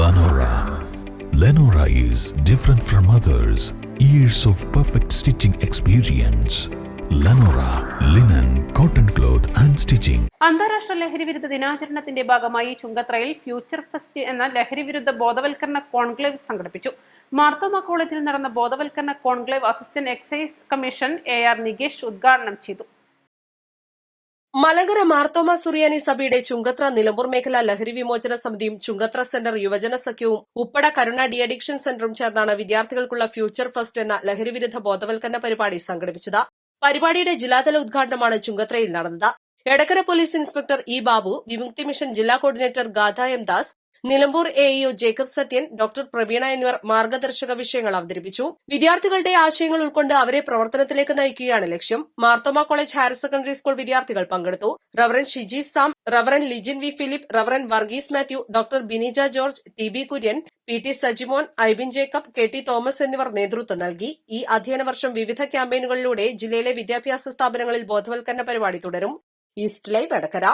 Lenora. Lenora is different from others. Years of perfect stitching experience. Lenora, linen, cotton cloth and stitching. അന്താരാഷ്ട്ര ലഹരിവിരുദ്ധ ദിനാചരണത്തിന്റെ ഭാഗമായി ചുങ്കത്രയിൽ future fest എന്ന ലഹരിവിരുദ്ധ ബോധവൽക്കരണ കോൺക്ലേവ് സംഘടിപ്പിച്ചു. മാർത്തോമ കോളേജിൽ നടന്ന ബോധവൽക്കരണ conclave assistant excise commission AR Nikesh ഉദ്ഘാടനം ചെയ്തു. മലങ്കര മാർത്തോമ സുറിയാനി സഭയുടെ ചുങ്കത്ര നിലമ്പൂർ മേഖല ലഹരി വിമോചന സമിതിയും ചുങ്കത്ര സെന്റർ യുവജന സഖ്യവും ഉപ്പട കരുണ ഡി അഡിക്ഷൻ സെന്ററും ചേർന്നാണ് വിദ്യാർത്ഥികൾക്കുള്ള ഫ്യൂച്ചർ ഫസ്റ്റ് എന്ന ലഹരിവിരുദ്ധ ബോധവൽക്കരണ പരിപാടി സംഘടിപ്പിച്ചത്. പരിപാടിയുടെ ജില്ലാതല ഉദ്ഘാടനമാണ് ചുങ്കത്രയിൽ നടന്നത്. Edakkara police inspector E Babu, Vimukthi mission ജില്ലാ coordinator Gatha M Das, Nilambur AEO Jacob Sathyan, doctor Praveena എന്നിവർ മാർഗദർശക വിഷയങ്ങൾ അവതരിപ്പിച്ചു. വിദ്യാർത്ഥികളുടെ ആശയങ്ങൾ ഉൾക്കൊണ്ട് അവരെ പ്രവർത്തനത്തിലേക്ക് നയിക്കുകയാണ് ലക്ഷ്യം. Marthoma college higher secondary school വിദ്യാർത്ഥികൾ പങ്കെടുത്തു. Reverend Shiji Sam, reverend Lijin V Philip, reverend Varghese Mathew, doctor Bineja George, TB Kurian, PT Sajimon, Aibin Jacob, KT Thomas എന്നിവർ നേതൃത്വം നൽകി. ഈ അധ്യയന വർഷം വിവിധ ക്യാമ്പയിനുകളിലൂടെ ജില്ലയിലെ വിദ്യാഭ്യാസ സ്ഥാപനങ്ങളിൽ ബോധവൽക്കരണ പരിപാടി തുടരും. East live Edakkara.